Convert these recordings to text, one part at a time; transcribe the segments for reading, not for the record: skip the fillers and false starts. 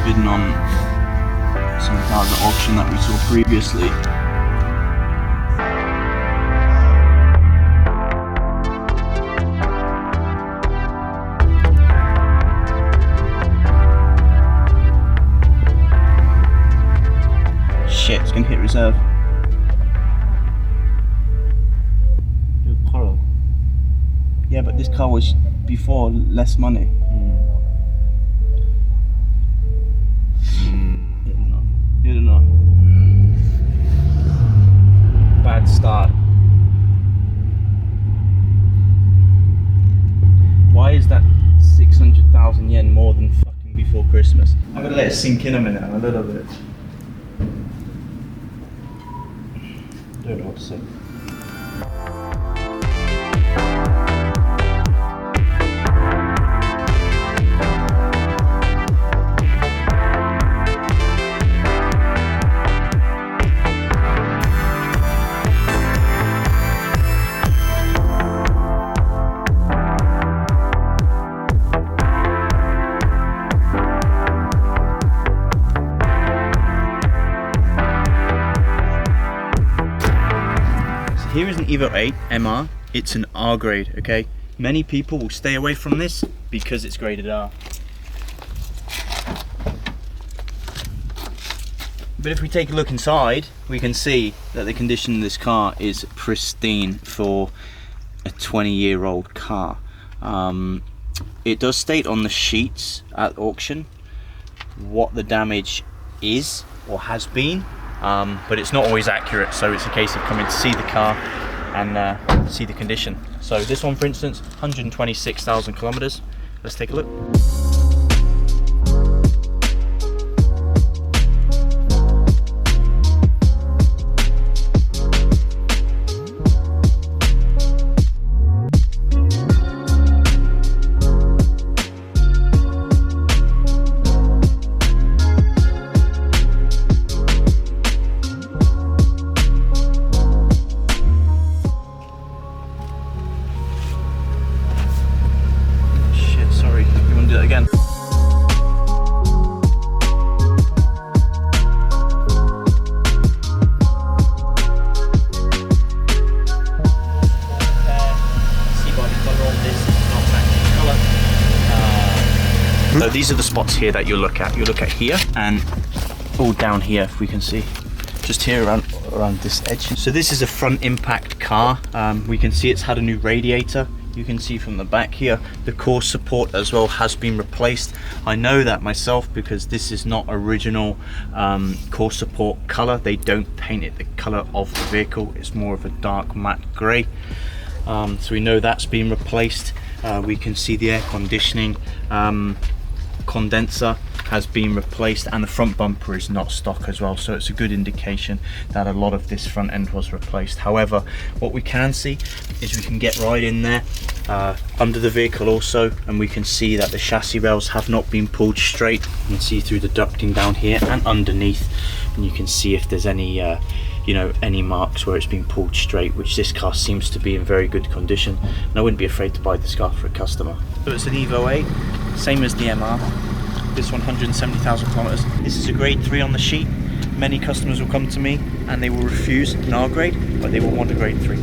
Bidding on some cars at auction that we saw previously. Shit, it's gonna hit reserve. Coral. Yeah, but this car was before less money. Hit or not? Bad start. Why is that 600,000 yen more than fucking before Christmas? I'm gonna let it sink in a minute, a little bit. Don't know what to say. Here is an Evo 8 MR, it's an R grade, okay? Many people will stay away from this because it's graded R. But if we take a look inside, we can see that the condition of this car is pristine for a 20-year-old car. It does state on the sheets at auction what the damage is or has been. But it's not always accurate, so it's a case of coming to see the car and see the condition. So this one, for instance, 126,000 kilometers. Let's take a look. Again. So these are the spots here that you'll look at. You look at here and all down here, if we can see, just here around this edge. So this is a front impact car. We can see it's had a new radiator. You can see from the back here, the core support as well has been replaced. I know that myself because this is not original core support color. They don't paint it the color of the vehicle. It's more of a dark matte gray. So we know that's been replaced. We can see the air conditioning condenser has been replaced, and the front bumper is not stock as well, so it's a good indication that a lot of this front end was replaced. However, what we can see is we can get right in there under the vehicle also, and we can see that the chassis rails have not been pulled straight. You can see through the ducting down here and underneath, and you can see if there's any you know, any marks where it's been pulled straight, which this car seems to be in very good condition, and I wouldn't be afraid to buy this car for a customer. So it's an Evo 8, same as the MR. This one 170,000 kilometers. This is a grade 3 on the sheet. Many customers will come to me and they will refuse an R grade, but they will want a grade 3.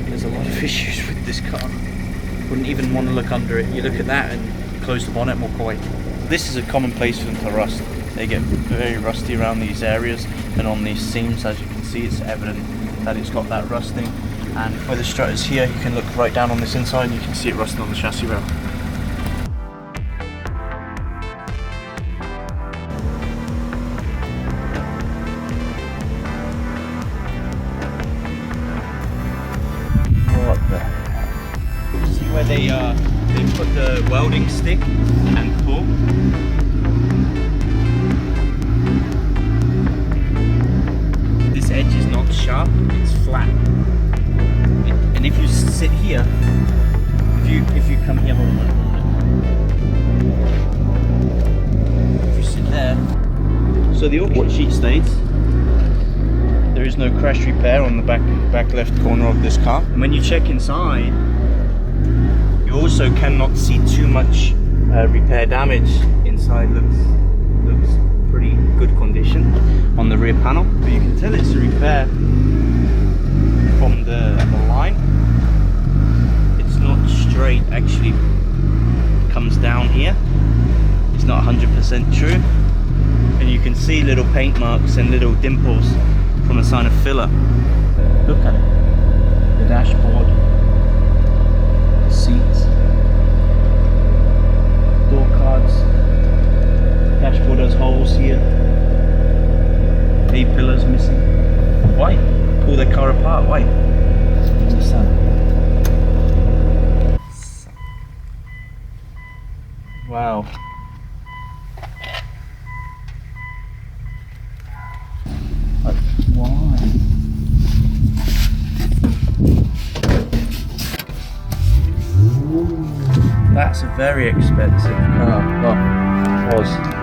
There's a lot of issues with this car. Wouldn't even want to look under it. You look at that and close the bonnet and walk away. This is a common place for them to rust. They get very rusty around these areas, and on these seams, as you can see, it's evident that it's got that rusting. And where the strut is here, you can look right down on this inside and you can see it rusting on the chassis rail. What the hell? See where they put the welding stick and pull? This edge is not sharp, it's flat. And if you sit here, if you come here, hold on. If you sit there, so the auction sheet states there is no crash repair on the back left corner of this car. And when you check inside, you also cannot see too much repair damage. Inside looks pretty good condition on the rear panel, but you can tell it's a repair from the line. It's not straight, actually comes down here. It's not 100% true, and you can see little paint marks and little dimples from a sign of filler. Look at it, the dashboard, the seats, door cards, dashboard has holes here, A-pillars missing. Why? Pull the car apart, why? Understand? Wow. Why? That's a very expensive car. Well, was.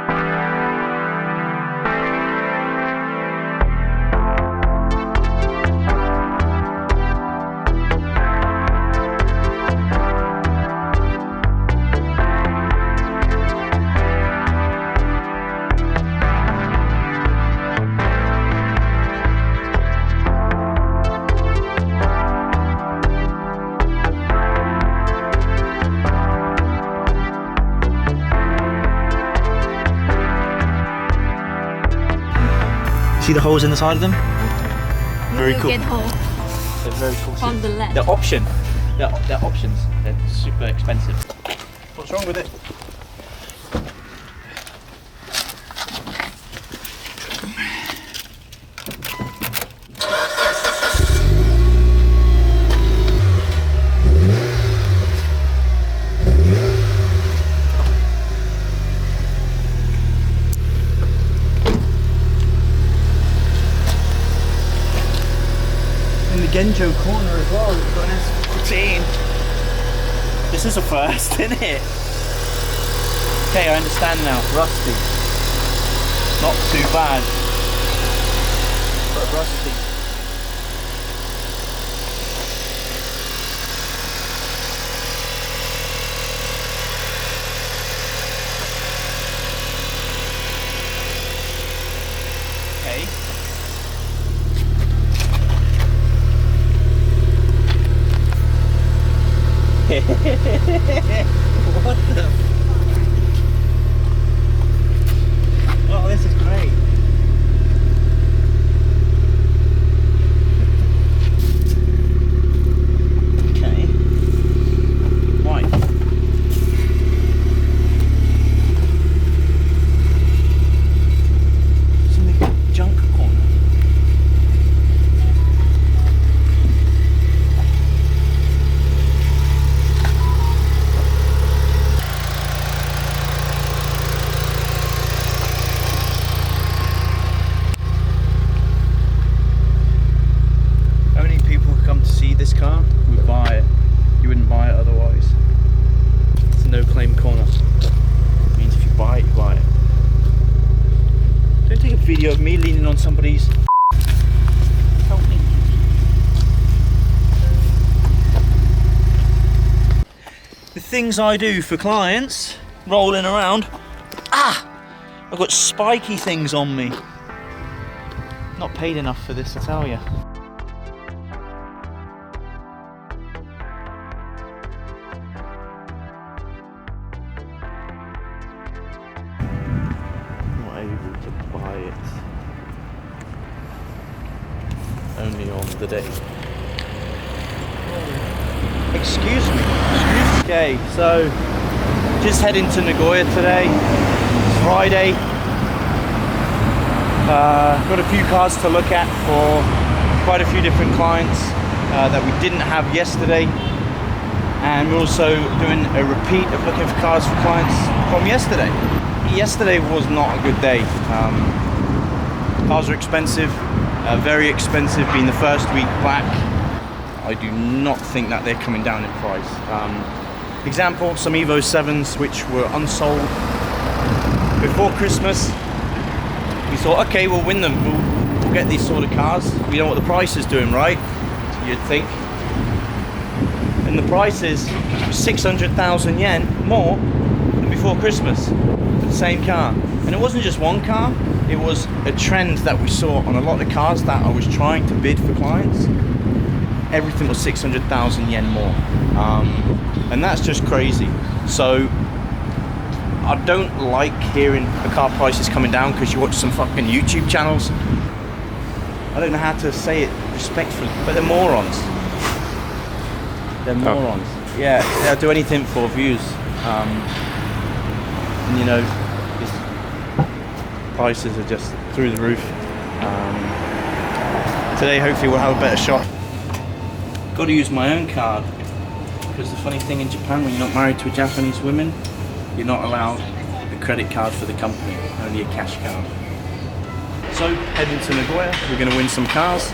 See the holes in the side of them? Very cool. Get hole They're very cool. from the left. They're options. They're super expensive. What's wrong with it? Genjo corner as well, we've got an S14. This is a first, isn't it? Okay, I understand now. Rusty. Not too bad, but rusty. Okay. What the? Oh, this is great. Okay. Why? It's in the junk corner. This car would buy it. You wouldn't buy it otherwise. It's a no claim corner. It means if you buy it, you buy it. Don't take a video of me leaning on somebody's. Help me. The things I do for clients, rolling around. Ah! I've got spiky things on me. Not paid enough for this, I tell you. Only on the day. Excuse me. Okay, so just heading to Nagoya today. It's Friday. Got a few cars to look at for quite a few different clients that we didn't have yesterday, and we're also doing a repeat of looking for cars for clients from yesterday. Yesterday was not a good day. Cars are expensive. Very expensive being the first week back. I do not think that they're coming down in price. Example, some Evo 7s which were unsold before Christmas. We thought, okay, we'll win them. people get these sort of cars, we know what the price is doing, right? You'd think. And the price is 600,000 yen more than before Christmas for the same car. And it wasn't just one car, it was a trend that we saw on a lot of cars that I was trying to bid for clients. Everything was 600,000 yen more. And that's just crazy. So I don't like hearing the car prices coming down because you watch some fucking YouTube channels. I don't know how to say it respectfully, but they're morons. They're morons. Yeah, they'll do anything for views. And you know, prices are just through the roof. Today hopefully we'll have a better shot. Got to use my own card, because the funny thing in Japan, when you're not married to a Japanese woman, you're not allowed a credit card for the company, only a cash card. So heading to Nagoya, we're going to win some cars.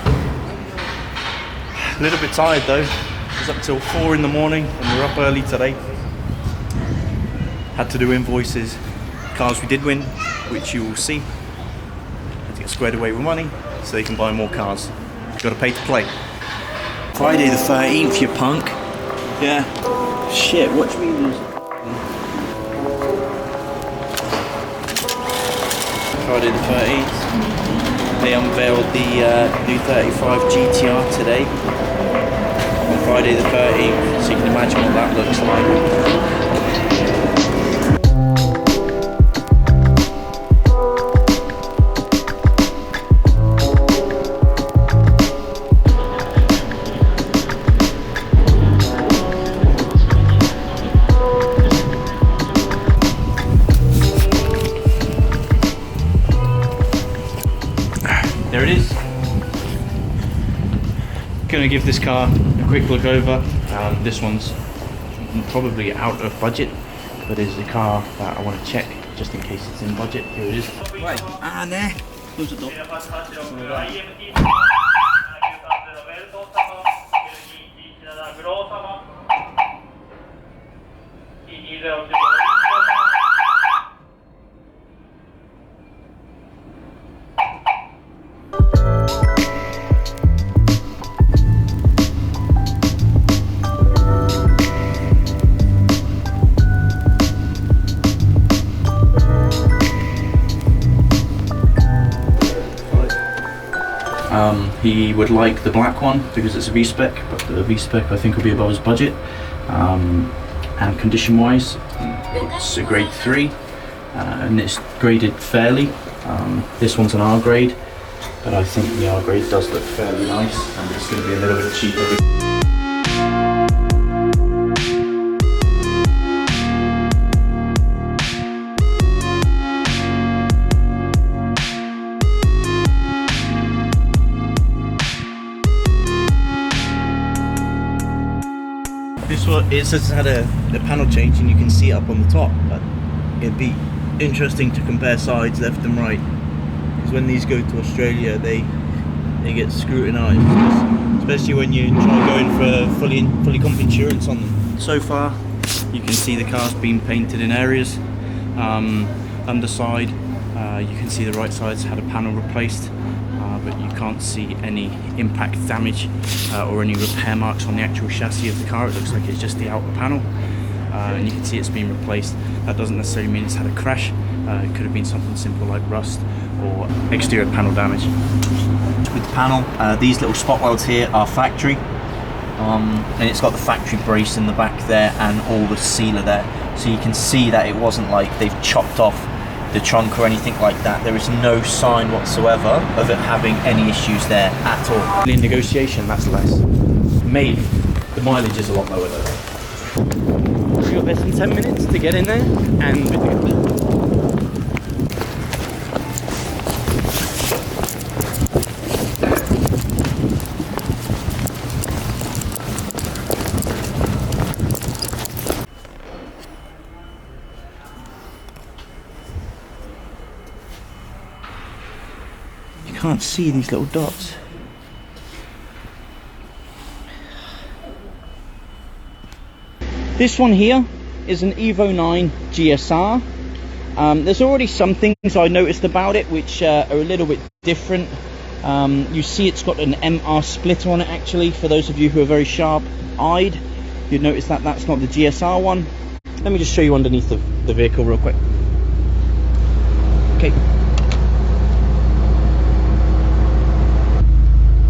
A little bit tired though. It was up till 4 in the morning and we're up early today. Had to do invoices, cars we did win, which you will see. Had to get squared away with money so they can buy more cars. Got to pay to play. Friday the 13th, you punk. Yeah. Shit, watch me lose. Friday the 13th. They unveiled the new 35 GTR today. On Friday the 13th, so you can imagine what that looks like. There it is. Gonna give this car a quick look over. This one's probably out of budget, but is the car that I want to check just in case it's in budget. Here it is. Right. There. Close the door. He would like the black one because it's a V-spec, but the V-spec I think will be above his budget. And condition wise, it's a grade 3 and it's graded fairly. This one's an R grade, but I think the R grade does look fairly nice and it's going to be a little bit cheaper. It says it's had a panel change and you can see it up on the top, but it'd be interesting to compare sides left and right, because when these go to Australia they get scrutinised, especially when you try going for fully comp insurance on them. So far you can see the car's been painted in areas. Underside you can see the right side's had a panel replaced, but you can't see any impact damage or any repair marks on the actual chassis of the car. It looks like it's just the outer panel, and you can see it's been replaced. That doesn't necessarily mean it's had a crash. It could have been something simple like rust or exterior panel damage. With the panel, these little spot welds here are factory, and it's got the factory brace in the back there and all the sealer there, so you can see that it wasn't like they've chopped off the trunk or anything like that. There is no sign whatsoever of it having any issues there at all. In negotiation, that's less. Maybe. The mileage is a lot lower though. We've got less than 10 minutes to get in there and can't see these little dots. This one here is an Evo 9 GSR. There's already some things I noticed about it which are a little bit different You see it's got an MR splitter on it actually. For those of you who are very sharp-eyed, you'd notice that that's not the GSR one. Let me just show you underneath the vehicle real quick. Okay.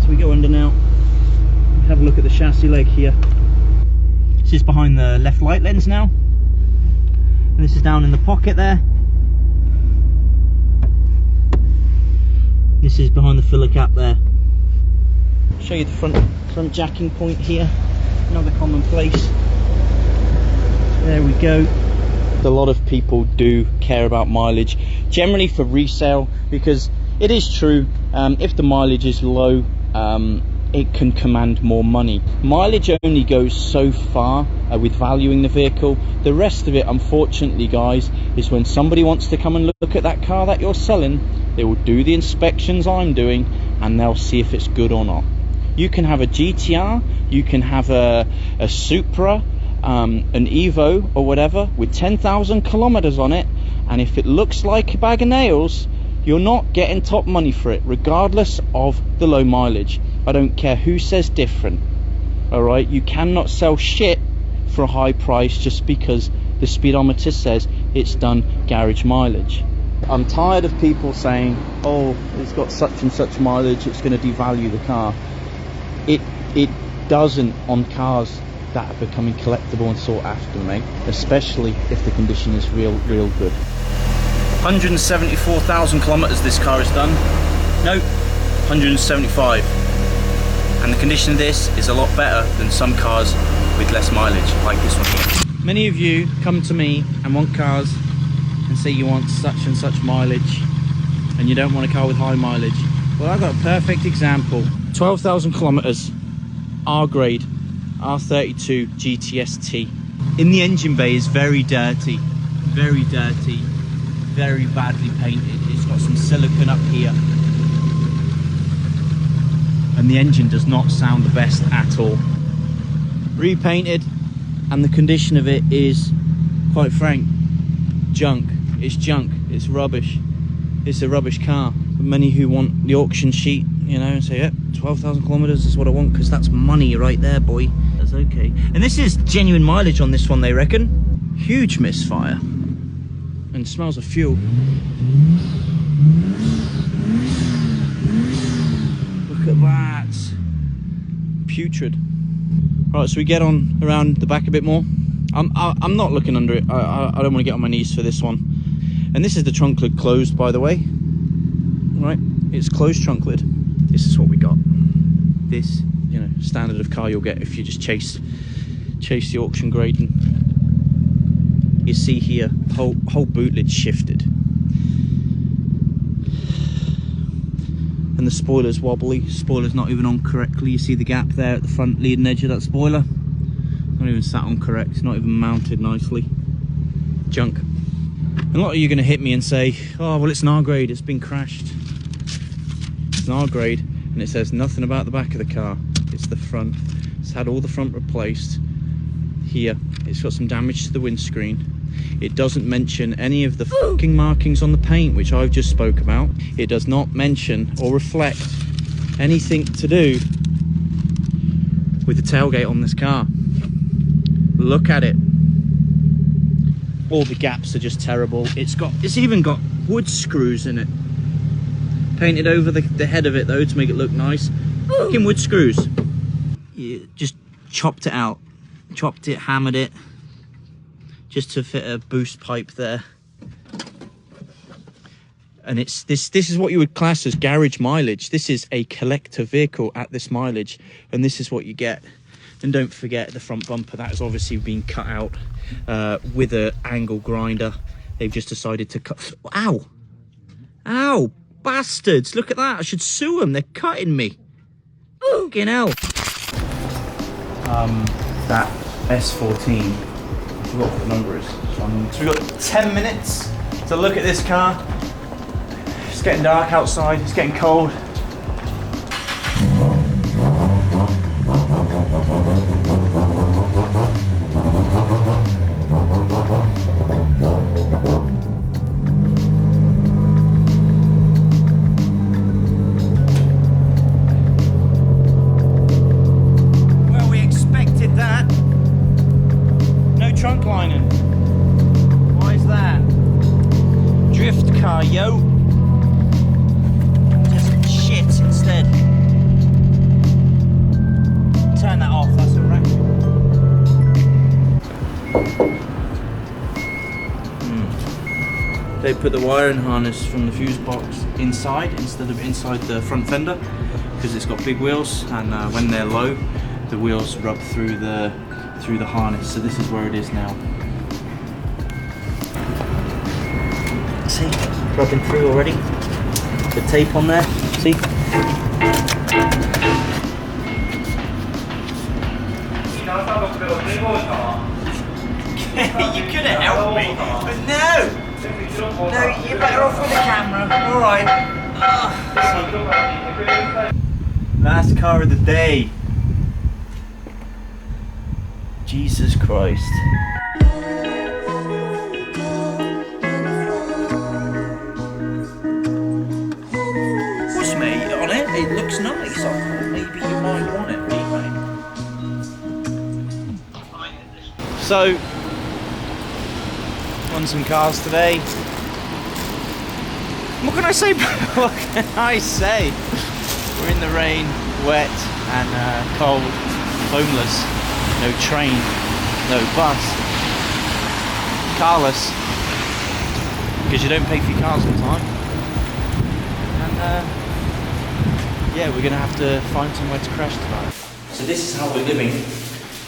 So we go under now. Have a look at the chassis leg here. This is behind the left light lens now. And this is down in the pocket there. This is behind the filler cap there. Show you the front jacking point here. Another common place. There we go. A lot of people do care about mileage, generally for resale, because it is true, if the mileage is low, it can command more money. Mileage only goes so far with valuing the vehicle. The rest of it, unfortunately guys, is when somebody wants to come and look at that car that you're selling, they will do the inspections I'm doing and they'll see if it's good or not. You can have a GTR, you can have a Supra, an Evo or whatever with 10,000 kilometers on it, and if it looks like a bag of nails, you're not getting top money for it, regardless of the low mileage. I don't care who says different. Alright, you cannot sell shit for a high price just because the speedometer says it's done garage mileage. I'm tired of people saying, oh, it's got such and such mileage, it's going to devalue the car. It doesn't on cars that are becoming collectible and sought after, mate, especially if the condition is real good. 174,000 kilometers this car has done. No, 175. And the condition of this is a lot better than some cars with less mileage, like this one here. Many of you come to me and want cars and say you want such and such mileage and you don't want a car with high mileage. Well, I've got a perfect example. 12,000 kilometers, R grade, R32 GTS-T. In the engine bay is very dirty, very badly painted. It's got some silicone up here. And the engine does not sound the best at all. Repainted, and the condition of it is, quite frank, junk. It's junk, it's rubbish. It's a rubbish car. For many who want the auction sheet, you know, and say, yeah, 12,000 kilometers is what I want, because that's money right there, boy. That's okay. And this is genuine mileage on this one, they reckon. Huge misfire. And smells of fuel. Look at that. Putrid. Right, so we get on around the back a bit more. I'm not looking under it. I don't want to get on my knees for this one. And this is the trunk lid closed, by the way. Right, it's closed trunk lid. This is what we got. This, you know, standard of car you'll get if you just chase the auction grading. You see here, whole boot lid shifted. And the spoiler's wobbly. Spoiler's not even on correctly. You see the gap there at the front leading edge of that spoiler. Not even sat on correct. It's not even mounted nicely. Junk. And a lot of you are going to hit me and say, oh, well, it's an R grade. It's been crashed. It's an R grade. And it says nothing about the back of the car. It's the front. It's had all the front replaced. Here, it's got some damage to the windscreen. It doesn't mention any of the fucking markings on the paint, which I've just spoke about. It does not mention or reflect anything to do with the tailgate on this car. Look at it. All the gaps are just terrible. It's even got wood screws in it. Painted over the head of it though to make it look nice. Fucking wood screws. You just chopped it out. Chopped it, hammered it, just to fit a boost pipe there. And it's this is what you would class as garage mileage. This is a collector vehicle at this mileage, and this is what you get. And don't forget the front bumper, that has obviously been cut out with an angle grinder. They've just decided to cut. Ow! Ow! Bastards! Look at that! I should sue them. They're cutting me. Fucking hell! That S14, I forgot what the number is. So we've got 10 minutes to look at this car. It's getting dark outside, it's getting cold. put the wiring harness from the fuse box inside instead of inside the front fender, because it's got big wheels, and when they're low, the wheels rub through the harness. So this is where it is now. See, rubbing through already. The tape on there. See. You could have helped me, but no! No, you're better off with the camera. Alright. Last car of the day. Jesus Christ. What's mate on it? It looks nice. I thought maybe you might want it, mate. So, won some cars today. What can I say? What can I say? We're in the rain, wet and cold, homeless, no train, no bus, carless, because you don't pay for your cars on time. And yeah, we're gonna have to find somewhere to crash tonight. So this is how we're living,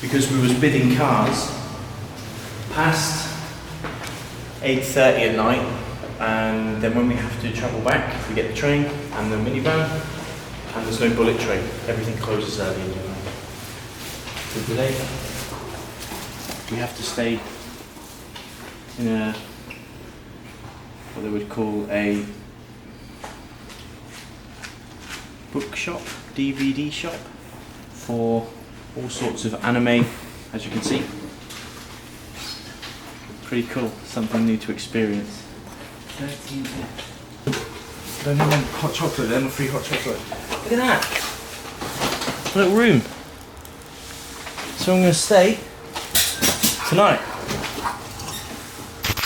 because we was bidding cars past 8:30 at night, and then when we have to travel back, we get the train and the minivan, and there's no bullet train. Everything closes early in the night. So today, we have to stay in a, what they would call a bookshop, DVD shop, for all sorts of anime, as you can see. Pretty cool, something new to experience. Don't have hot chocolate, then free hot chocolate. Look at that! A little room. So I'm going to stay tonight.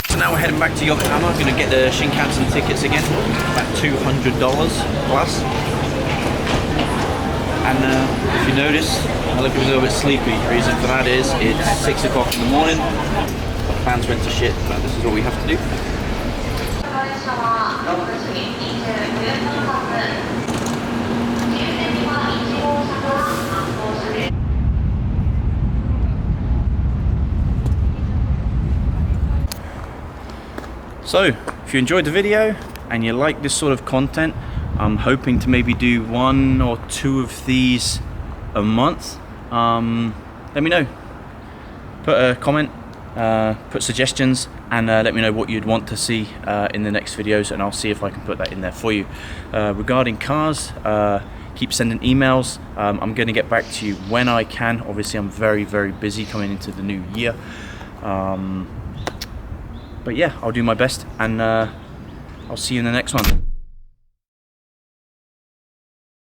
So now we're heading back to Yokohama. I'm going to get the Shinkansen tickets again, about $200 plus. And if you notice, I look a little bit sleepy. The reason for that is it's 6 o'clock in the morning. Plans went to shit, but this is what we have to do. So, if you enjoyed the video and you like this sort of content, I'm hoping to maybe do 1 or 2 of these a month. Let me know. Put a comment. Put suggestions, and let me know what you'd want to see in the next videos, and I'll see if I can put that in there for you. Regarding cars, keep sending emails. I'm going to get back to you when I can. Obviously I'm very busy coming into the new year, but yeah, I'll do my best, and I'll see you in the next one.